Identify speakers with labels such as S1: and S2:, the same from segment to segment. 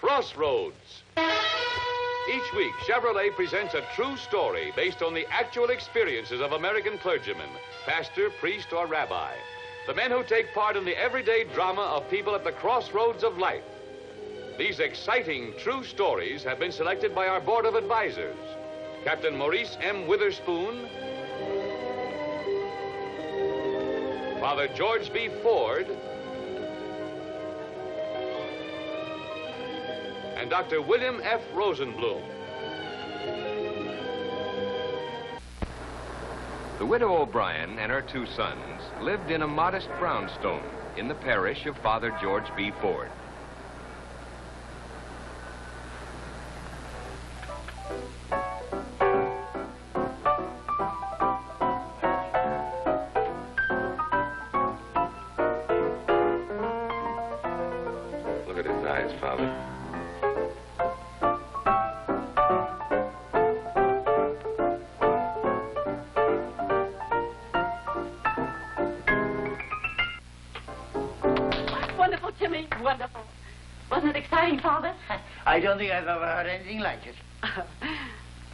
S1: Crossroads. Each week, Chevrolet presents a true story based on the actual experiences of American clergymen, pastor, priest, or rabbi. The men who take part in the everyday drama of people at the crossroads of life. These exciting true stories have been selected by our board of advisors. Captain Maurice M. Witherspoon, Father George B. Ford, and Dr. William F. Rosenblum.
S2: The widow O'Brien and her two sons lived in a modest brownstone in the parish of Father George B. Ford.
S3: Look at his eyes, Father.
S4: Wonderful. Wasn't it exciting, Father?
S5: I don't think I've ever heard anything like it.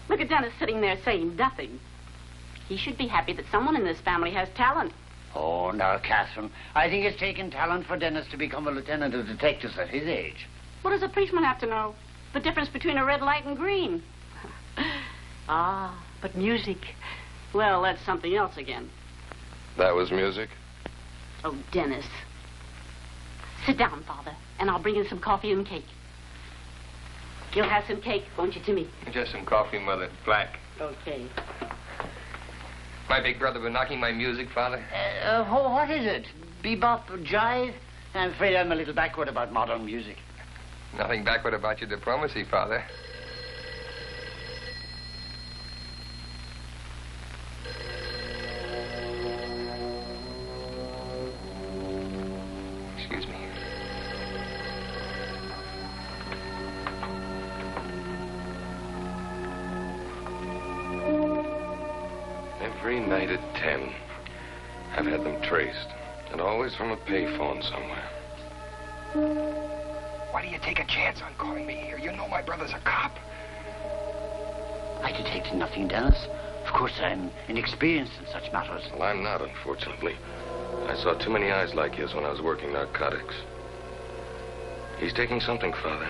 S4: Look at Dennis sitting there saying nothing. He should be happy that someone in this family has talent.
S5: Oh, now, Catherine, I think it's taken talent for Dennis to become a lieutenant of detectives at his age.
S4: What does a policeman have to know? The difference between a red light and green. Ah, but music. Well, that's something else again.
S3: That was music?
S4: Oh, Dennis. Sit down, Father, and I'll bring in some coffee and cake. You'll have some cake, won't you, Timmy?
S2: Just some coffee, Mother. Black.
S4: Okay.
S2: My big brother been knocking my music, Father?
S5: What is it? Bebop, jive? I'm afraid I'm a little backward about modern music.
S2: Nothing backward about your diplomacy, Father. Excuse me.
S3: Every night at 10, I've had them traced, and always from a payphone somewhere.
S6: Why do you take a chance on calling me here? You know my brother's a cop.
S5: I detected nothing, Dennis. Of course, I'm inexperienced in such matters.
S3: Well, I'm not, unfortunately. I saw too many eyes like his when I was working narcotics. He's taking something, Father.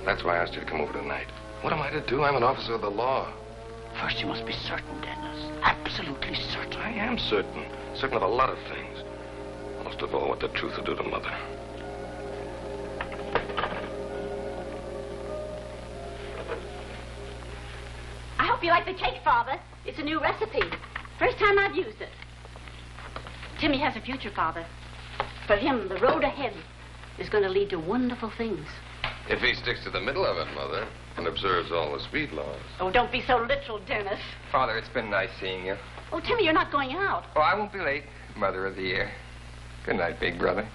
S3: That's why I asked you to come over tonight. What am I to do? I'm an officer of the law.
S5: First, you must be certain, Dennis. Absolutely certain.
S3: I am certain. Certain of a lot of things. Most of all, what the truth will do to Mother.
S4: I hope you like the cake, Father. It's a new recipe. First time I've used it. Timmy has a future, Father. For him, the road ahead is going to lead to wonderful things.
S3: If he sticks to the middle of it, Mother, and observes all the speed laws.
S4: Oh, don't be so literal, Dennis.
S2: Father, it's been nice seeing you.
S4: Oh, Timmy, you're not going out.
S2: Oh, I won't be late, Mother of the Year. Good night, big brother.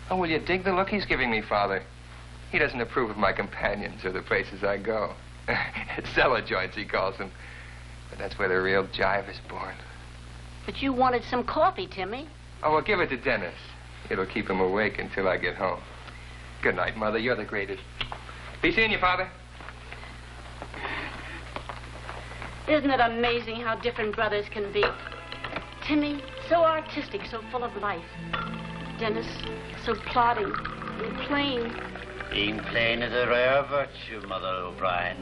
S2: Oh, will you dig the look he's giving me, Father? He doesn't approve of my companions or the places I go. Cellar joints, he calls them. But that's where the real jive is born.
S4: But you wanted some coffee, Timmy.
S2: Oh, well, give it to Dennis. It'll keep him awake until I get home. Good night, Mother. You're the greatest. Be seeing you, Father.
S4: Isn't it amazing how different brothers can be? Timmy, so artistic, so full of life. Dennis, so plodding and plain.
S5: Being plain is a rare virtue, Mother O'Brien.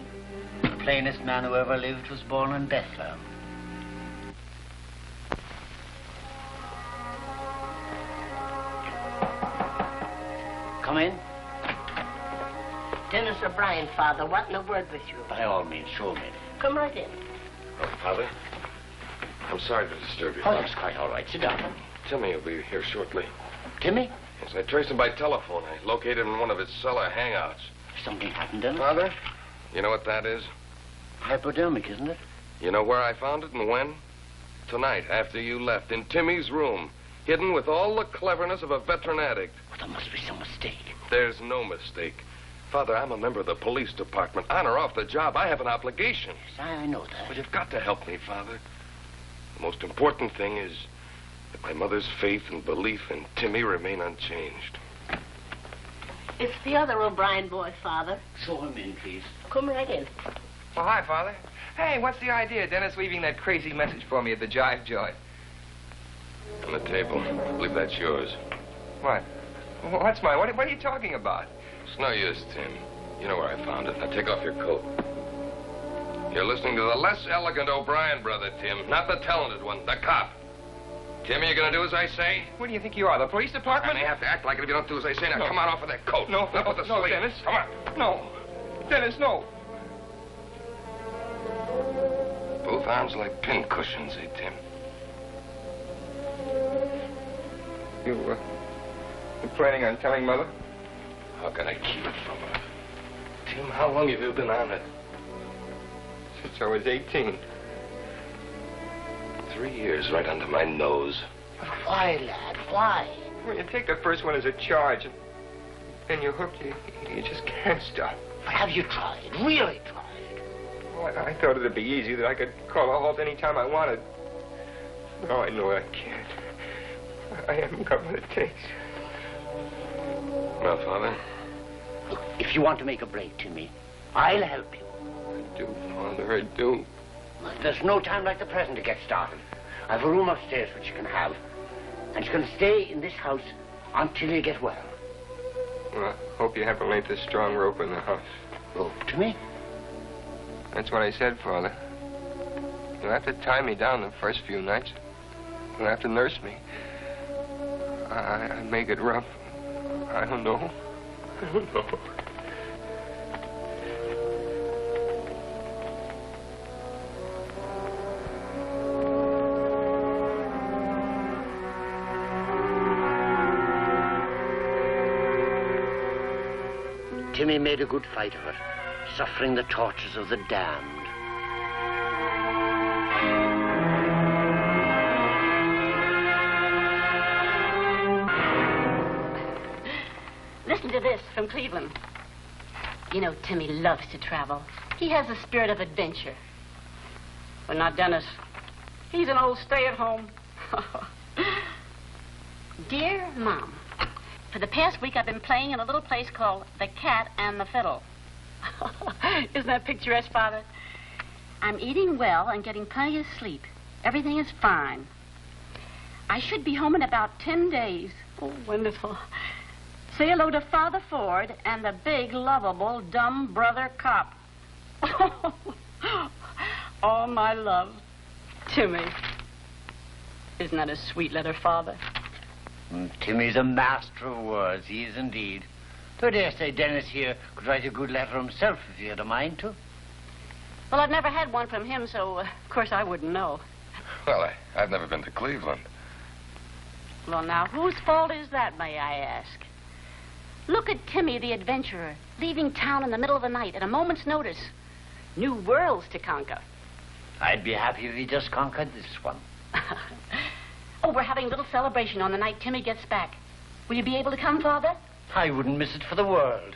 S5: The plainest man who ever lived was born in Bethlehem. Come in.
S7: Dennis O'Brien, Father, wanting a word with you.
S5: By all means, show me.
S7: Come right in.
S3: Oh, Father, I'm sorry to disturb you,
S5: Oh,
S3: Father.
S5: that's quite all right. Sit down.
S3: Timmy will be here shortly.
S5: Timmy?
S3: Yes, I traced him by telephone. I located him in one of his cellar hangouts.
S5: Something happened, Dennis?
S3: Father, you know what that is?
S5: Hypodermic, isn't it?
S3: You know where I found it and when? Tonight, after you left, in Timmy's room, hidden with all the cleverness of a veteran addict.
S5: Well, there must be some mistake.
S3: There's no mistake. Father, I'm a member of the police department. On or off the job, I have an obligation.
S5: Yes, I know that.
S3: But you've got to help me, Father. The most important thing is that my mother's faith and belief in Timmy remain unchanged.
S7: It's the other O'Brien boy, Father.
S5: Show him in, please.
S7: Come right in.
S2: Well, hi, Father. Hey, what's the idea? Dennis leaving that crazy message for me at the Jive Joint.
S3: On the table. I believe that's yours.
S2: What? What's mine? What are you talking about?
S3: It's no use, Tim. You know where I found it. Now take off your coat. You're listening to the less elegant O'Brien brother, Tim. Not the talented one, the cop. Tim, are you going to do as I say?
S2: What do you think you are, the police department?
S3: I may have to act like it if you don't do as I say. Now, come on off with that coat.
S2: No,
S3: Up with the
S2: no,
S3: sleeve.
S2: Dennis.
S3: Come on.
S2: No. Dennis, no.
S3: Both arms like pin cushions, eh, Tim?
S2: You're planning on telling Mother?
S3: How can I keep it from her? Tim, how long have you been on it?
S2: Since I was 18.
S3: 3 years right under my nose.
S5: But why, lad? Why?
S2: When you take the first one as a charge, and then you're hooked, you just can't stop.
S5: Have you tried? Really tried?
S2: Well, I thought it'd be easy, that I could call a halt any time I wanted. Now I know I can't. I haven't got what it takes.
S3: Well, Father?
S5: Look, if you want to make a break, Timmy, I'll help you.
S2: I do, Father, I do.
S5: There's no time like the present to get started. I've a room upstairs which you can have. And you can stay in this house until you get well.
S2: Well, I hope you have a length of strong rope in the house.
S5: Rope, Timmy?
S2: That's what I said, Father. You'll have to tie me down the first few nights. You'll have to nurse me. I may get rough. I don't know. I don't know.
S5: Timmy made a good fight of it, suffering the tortures of the damned.
S4: Listen to this from Cleveland. You know, Timmy loves to travel. He has the spirit of adventure. But not Dennis. He's an old stay-at-home. Dear Mom, for the past week I've been playing in a little place called The Cat and the Fiddle. Isn't that picturesque, Father? I'm eating well and getting plenty of sleep. Everything is fine. I should be home in about 10 days. Oh, wonderful. Say hello to Father Ford and the big, lovable, dumb brother cop. All my love, Timmy. Isn't that a sweet letter, Father?
S5: Timmy's a master of words, he is indeed. I dare say Dennis here could write a good letter himself if he had a mind to.
S4: Well, I've never had one from him, so of course I wouldn't know.
S3: Well, I've never been to Cleveland.
S4: Well, now, whose fault is that, may I ask? Look at Timmy, the adventurer, leaving town in the middle of the night at a moment's notice. New worlds to conquer.
S5: I'd be happy if he just conquered this one.
S4: Oh, we're having a little celebration on the night Timmy gets back. Will you be able to come, Father?
S5: I wouldn't miss it for the world.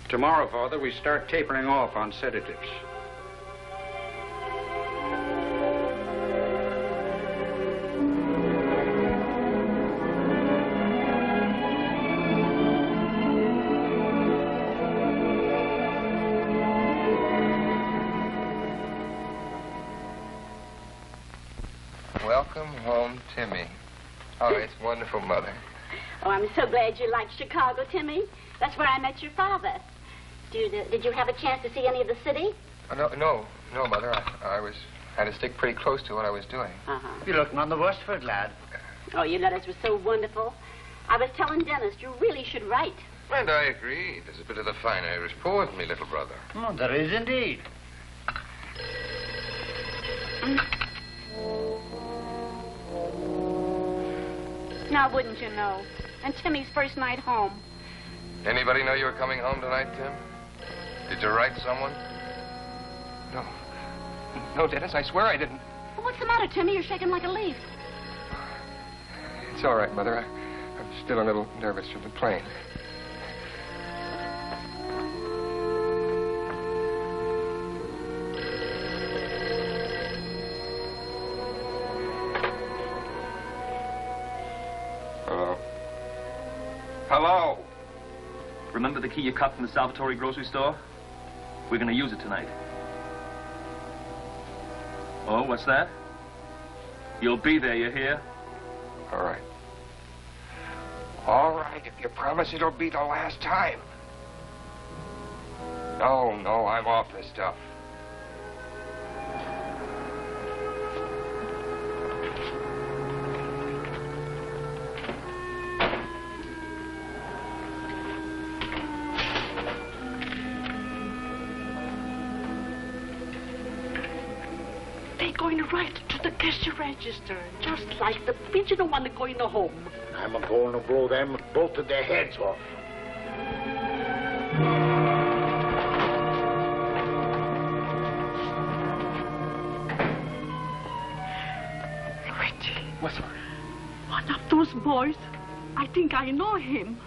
S8: Tomorrow, Father, we start tapering off on sedatives.
S2: Welcome home, Timmy. Oh, it's wonderful, Mother.
S4: Oh, I'm so glad you liked Chicago, Timmy. That's where I met your father. Did you have a chance to see any of the city?
S2: No, Mother. I had to stick pretty close to what I was doing.
S4: Uh-huh.
S5: You're looking on the worst for it, lad.
S4: Oh, your letters were so wonderful. I was telling Dennis, you really should write.
S3: And I agree. There's a bit of the fine Irish poet in me, little brother.
S5: Oh, there is indeed.
S4: Now, wouldn't you know? And Timmy's first night home.
S3: Anybody know you were coming home tonight, Tim? Did you write someone?
S2: No, Dennis, I swear I didn't.
S4: Well, what's the matter, Timmy? You're shaking like a leaf.
S2: It's all right, Mother. I'm still a little nervous from the plane.
S6: Hello.
S9: Remember the key you cut from the Salvatore grocery store? We're going to use it tonight. Oh, what's that? You'll be there, you hear?
S6: All right. All right, if you promise it'll be the last time. No, I'm off this stuff.
S7: They're going right to the cash register, just like the pigeon one going home.
S5: I'm going to blow them both of their heads off.
S7: Luigi.
S5: What's that?
S7: One of those boys. I think I know him.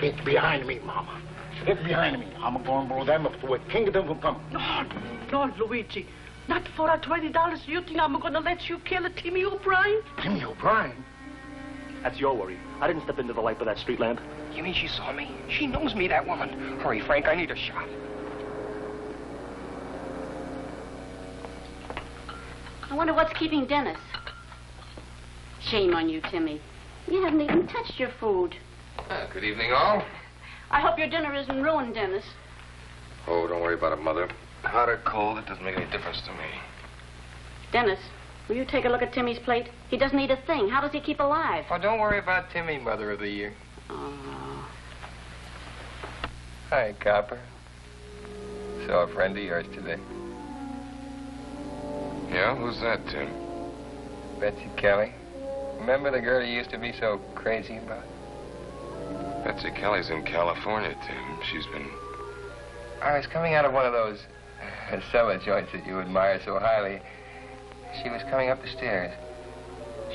S5: Get behind me, Mama. Get behind me. I'm going to blow them up to a kingdom of come.
S7: No, Luigi. Not for a $20. You think I'm going to let you kill Timmy O'Brien?
S5: Timmy O'Brien?
S9: That's your worry. I didn't step into the light with that street lamp.
S6: You mean she saw me? She knows me, that woman. Hurry, Frank, I need a shot.
S4: I wonder what's keeping Dennis. Shame on you, Timmy. You haven't even touched your food.
S3: Good evening, all.
S4: I hope your dinner isn't ruined, Dennis.
S3: Oh, don't worry about it, Mother. Hot or cold, it doesn't make any difference to me.
S4: Dennis, will you take a look at Timmy's plate? He doesn't eat a thing. How does he keep alive?
S2: Oh, don't worry about Timmy, Mother of the Year.
S4: Oh.
S2: Hi, Copper. Saw a friend of yours today.
S3: Yeah? Who's that, Tim?
S2: Betsy Kelly. Remember the girl you used to be so crazy about?
S3: Betsy Kelly's in California, Tim. She's been...
S2: I was coming out of one of those cellar joints that you admire so highly. She was coming up the stairs.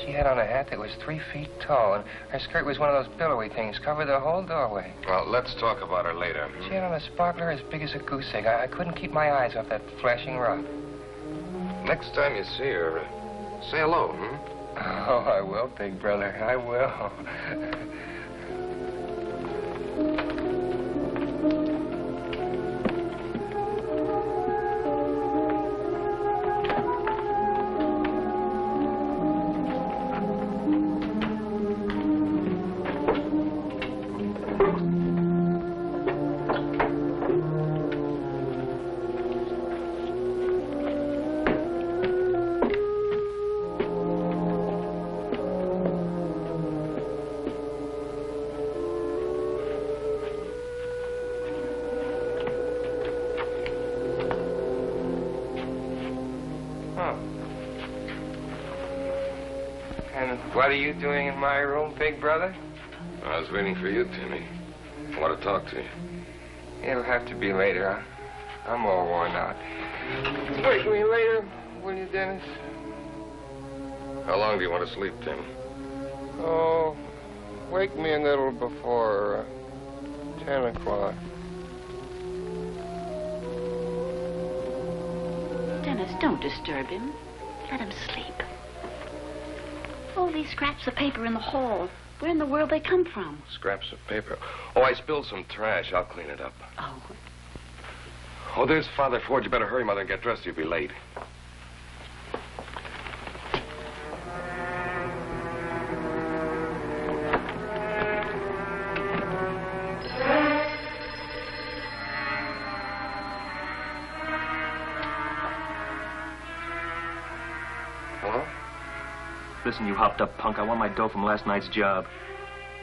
S2: She had on a hat that was 3 feet tall, and her skirt was one of those billowy things, covered the whole doorway.
S3: Well, let's talk about her later.
S2: She had on a sparkler as big as a goose egg. I couldn't keep my eyes off that flashing rock.
S3: Next time you see her, say hello,
S2: Oh, I will, big brother. I will. What are you doing in my room, big brother?
S3: I was waiting for you, Timmy. I want to talk to you.
S2: It'll have to be later. I'm all worn out. Wake me later, will you, Dennis?
S3: How long do you want to sleep, Tim?
S2: Oh, wake me a little before 10 o'clock.
S4: Dennis, don't disturb him. Let him sleep. All these scraps of paper in the hall. Where in the world they come from?
S3: Scraps of paper. Oh, I spilled some trash. I'll clean it up.
S4: Oh.
S3: Oh, there's Father Ford. You better hurry, Mother, and get dressed. You'll be late.
S9: Listen, you hopped up punk. I want my dough from last night's job.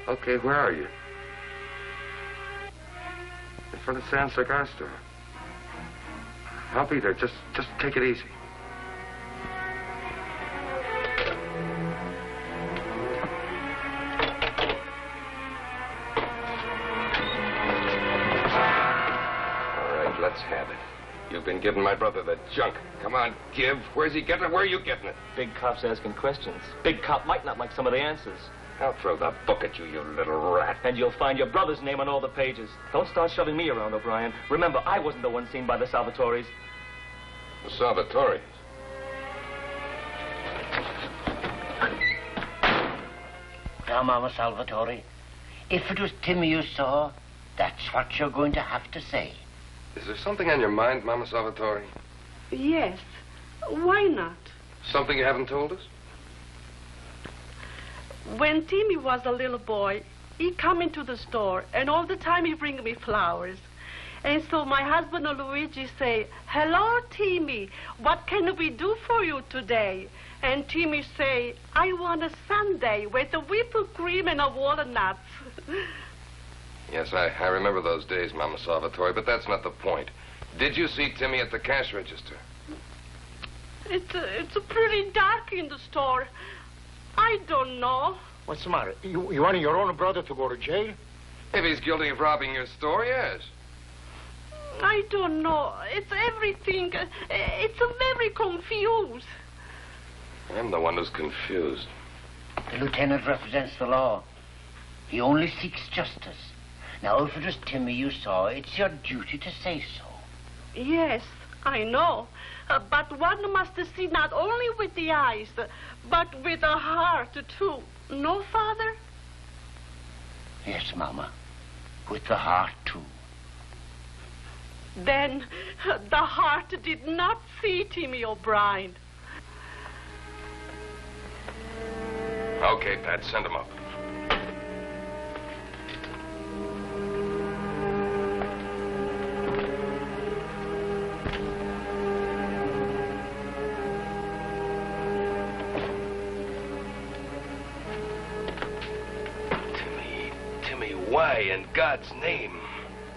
S3: Okay, where are you? In front of Sam's cigar store. I'll be there. Just take it easy. All right, let's have it. You've been giving my brother the junk. Come on, give. Where's he getting it? Where are you getting it?
S9: Big cop's asking questions. Big cop might not like some of the answers.
S3: I'll throw the book at you, you little rat.
S9: And you'll find your brother's name on all the pages. Don't start shoving me around, O'Brien. Remember, I wasn't the one seen by the Salvatores.
S3: The Salvatores?
S5: Now, Mama Salvatore, If it was Timmy you saw, that's what you're going to have to say.
S3: Is there something on your mind, Mama Salvatore?
S7: Yes. Why not?
S3: Something you haven't told us?
S7: When Timmy was a little boy, he come into the store, and all the time he bring me flowers. And so my husband Luigi say, "Hello, Timmy, what can we do for you today?" And Timmy say, "I want a sundae with a whipped cream and a walnuts."
S3: Yes, I remember those days, Mama Salvatore, but that's not the point. Did you see Timmy at the cash register?
S7: It's pretty dark in the store. I don't know.
S6: What's the matter? You wanted your own brother to go to jail?
S3: If he's guilty of robbing your store, yes.
S7: I don't know. It's everything. It's very confused.
S3: I'm the one who's confused.
S5: The lieutenant represents the law. He only seeks justice. Now, if it was Timmy you saw, it's your duty to say so.
S7: Yes, I know. But one must see not only with the eyes, but with the heart, too. No, Father?
S5: Yes, Mama. With the heart, too.
S7: Then the heart did not see Timmy O'Brien.
S3: Okay, Pat, send him up. Timmy, why in God's name?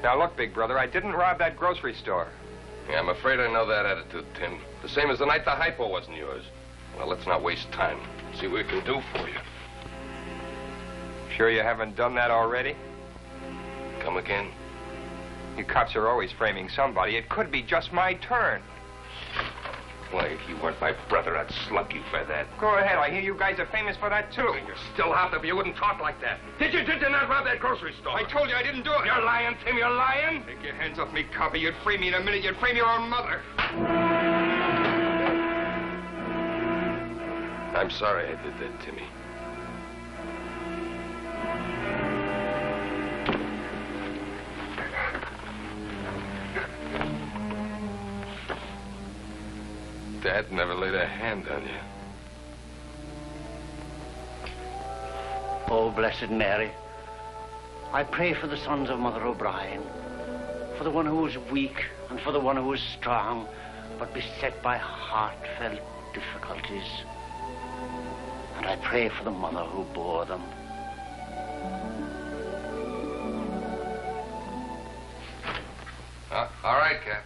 S2: Now, look, big brother, I didn't rob that grocery store.
S3: Yeah, I'm afraid I know that attitude, Tim. The same as the night the hypo wasn't yours. Well, let's not waste time. See what we can do for you.
S2: Sure you haven't done that already?
S3: Come again?
S2: You cops are always framing somebody. It could be just my turn.
S3: Why, if you weren't my brother, I'd slug you for that.
S2: Go ahead. I hear you guys are famous for that, too.
S3: You're still half if you wouldn't talk like that. Did you not rob that grocery store?
S2: I told you I didn't do it.
S3: You're lying, Tim, you're lying.
S2: Take your hands off me, copper. You'd free me in a minute. You'd frame your own mother.
S3: I'm sorry I did that, Timmy. Dad never laid a hand on you.
S5: Oh, Blessed Mary, I pray for the sons of Mother O'Brien, for the one who was weak and for the one who was strong, but beset by heartfelt difficulties. And I pray for the mother who bore them.
S3: All right, Cap.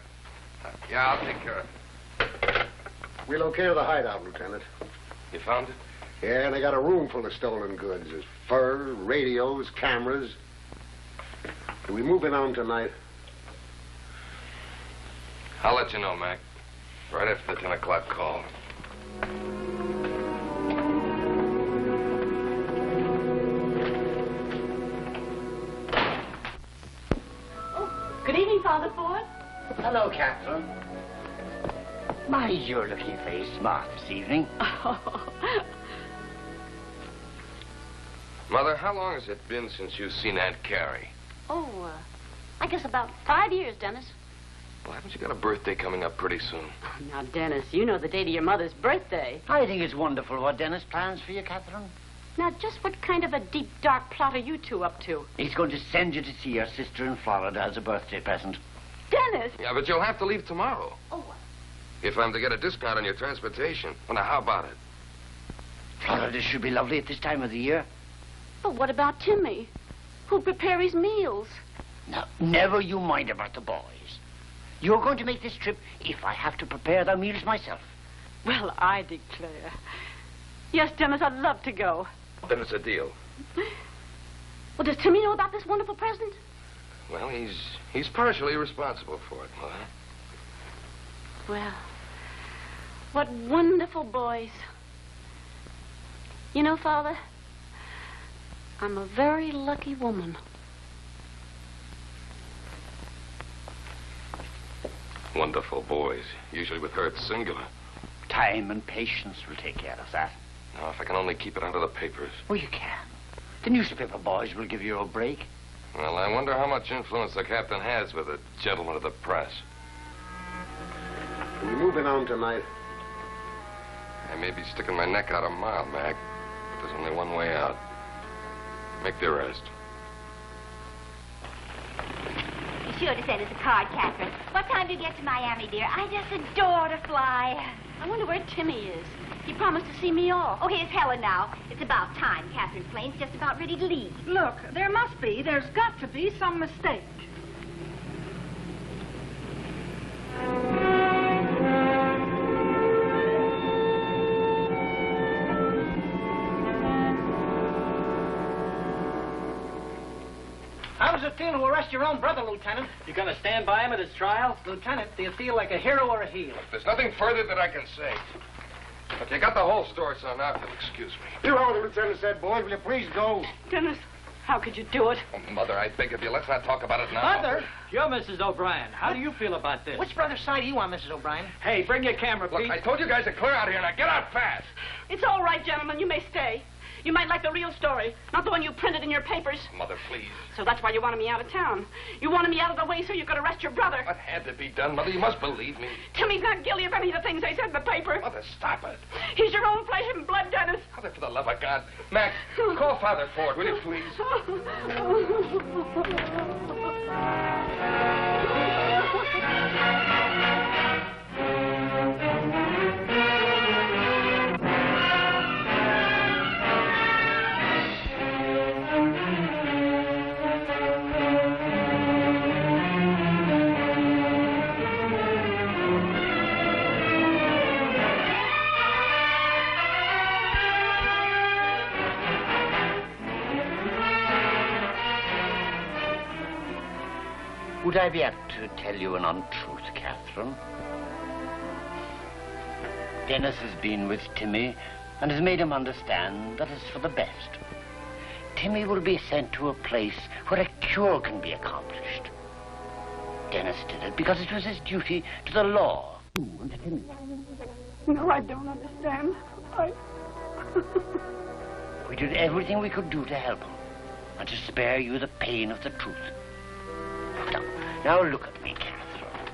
S3: Yeah, I'll take care of it.
S6: We located the hideout, Lieutenant.
S3: You found it?
S6: Yeah, and I got a room full of stolen goods. There's fur, radios, cameras. Do we move in on tonight?
S3: I'll let you know, Mac. Right after the 10 o'clock call.
S4: Oh, good evening, Father Ford.
S5: Hello, Catherine. My, you're looking very smart this evening.
S3: Mother, how long has it been since you've seen Aunt Carrie?
S4: Oh, I guess about 5 years, Dennis.
S3: Well, haven't you got a birthday coming up pretty soon?
S4: Now, Dennis, you know the date of your mother's birthday.
S5: I think it's wonderful what Dennis plans for you, Catherine.
S4: Now, just what kind of a deep, dark plot are you two up to?
S5: He's going to send you to see your sister in Florida as a birthday present.
S4: Dennis!
S3: Yeah, but you'll have to leave tomorrow.
S4: Oh,
S3: If I'm to get a discount on your transportation. Well, now, how about it?
S5: Florida should be lovely at this time of the year.
S4: but what about Timmy? Who'll prepare his meals?
S5: Now, never you mind about the boys. You're going to make this trip if I have to prepare their meals myself.
S4: Well, I declare. Yes, Dennis, I'd love to go.
S3: Then it's a deal.
S4: Well, does Timmy know about this wonderful present?
S3: Well, he's partially responsible for it, Mother.
S4: Well, what wonderful boys. You know, Father, I'm a very lucky woman.
S3: Wonderful boys. Usually with her, it's singular.
S5: Time and patience will take care of that.
S3: Now, if I can only keep it out of the papers.
S5: Oh, you can. The newspaper boys will give you a break.
S3: Well, I wonder how much influence the captain has with the gentlemen of the press.
S6: Are we moving on tonight?
S3: I may be sticking my neck out a mile, Mac, but there's only one way out. Make the arrest.
S10: Be sure to send us a card, Catherine. What time do you get to Miami, dear? I just adore to fly.
S4: I wonder where Timmy is. He promised to see me off.
S10: Oh, here's Helen now. It's about time. Catherine's plane's just about ready to leave.
S7: Look, there's got to be some mistake.
S11: How does it feel to arrest your own brother, Lieutenant?
S9: You gonna stand by him at his trial?
S11: Lieutenant, do you feel like a hero or a heel?
S3: There's nothing further that I can say. But you got the whole story, so now if you'll excuse me.
S6: You know what the lieutenant said, boys. Will you please go?
S7: Dennis, how could you do it?
S3: Oh, Mother, I beg of you, let's not talk about it now.
S11: Mother?
S9: You're Mrs. O'Brien. How do you feel about this?
S11: Which brother's side are you on, Mrs. O'Brien?
S9: Hey, bring your camera,
S3: Look,
S9: Pete.
S3: I told you guys to clear out of here. Now get out fast.
S7: It's all right, gentlemen. You may stay. You might like the real story, not the one you printed in your papers.
S3: Mother, please.
S7: So that's why you wanted me out of town. You wanted me out of the way so you could arrest your brother.
S3: What had to be done, Mother? You must believe me.
S7: Timmy's not guilty of any of the things they said in the paper.
S3: Mother, stop it.
S7: He's your own flesh and blood, Dennis.
S3: Mother, for the love of God. Mac, call Father Ford, will you please?
S5: Would I be apt to tell you an untruth, Catherine? Dennis has been with Timmy and has made him understand that it's for the best. Timmy will be sent to a place where a cure can be accomplished. Dennis did it because it was his duty to the law. And to Timmy.
S7: No, I don't understand.
S5: We did everything we could do to help him and to spare you the pain of the truth. Now look at me, Catherine.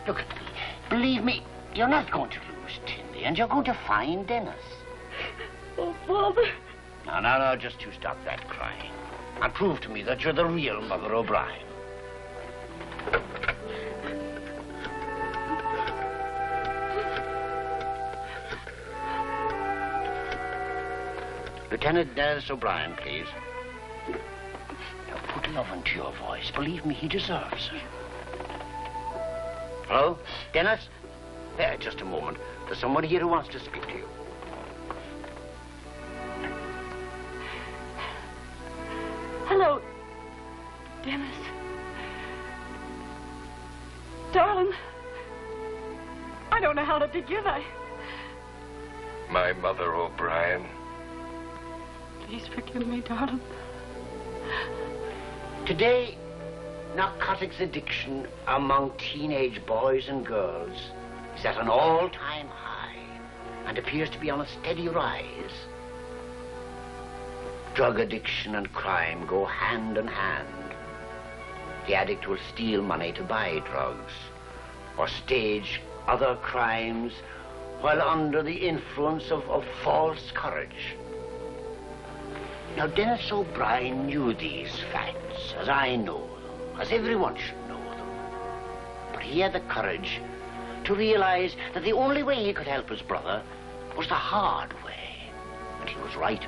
S5: Look at me. Believe me, you're not going to lose Timmy, and you're going to find Dennis.
S7: Oh, Father.
S5: No, just you stop that crying. And prove to me that you're the real Mother O'Brien. Lieutenant Dennis O'Brien, please. Now put love into your voice. Believe me, he deserves it. Hello? Dennis? There, just a moment. There's someone here who wants to speak to you.
S7: Hello, Dennis. Darling, I don't know how to begin.
S3: My Mother O'Brien.
S7: Please forgive me, darling.
S5: Today, narcotics addiction among teenage boys and girls is at an all-time high and appears to be on a steady rise. Drug addiction and crime go hand in hand. The addict will steal money to buy drugs or stage other crimes while under the influence of false courage. Now, Dennis O'Brien knew these facts, as I know them, as everyone should know them. But he had the courage to realize that the only way he could help his brother was the hard way. And he was right.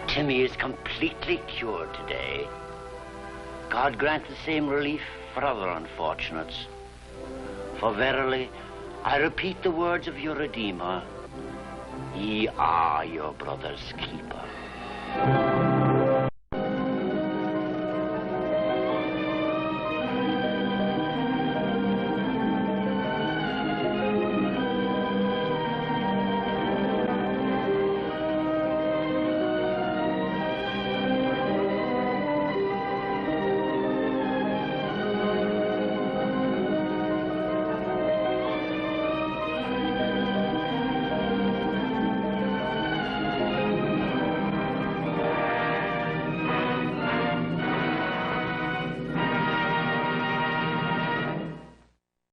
S5: Timmy is completely cured today. God grant the same relief for other unfortunates. For verily, I repeat the words of your Redeemer, ye are your brother's keeper.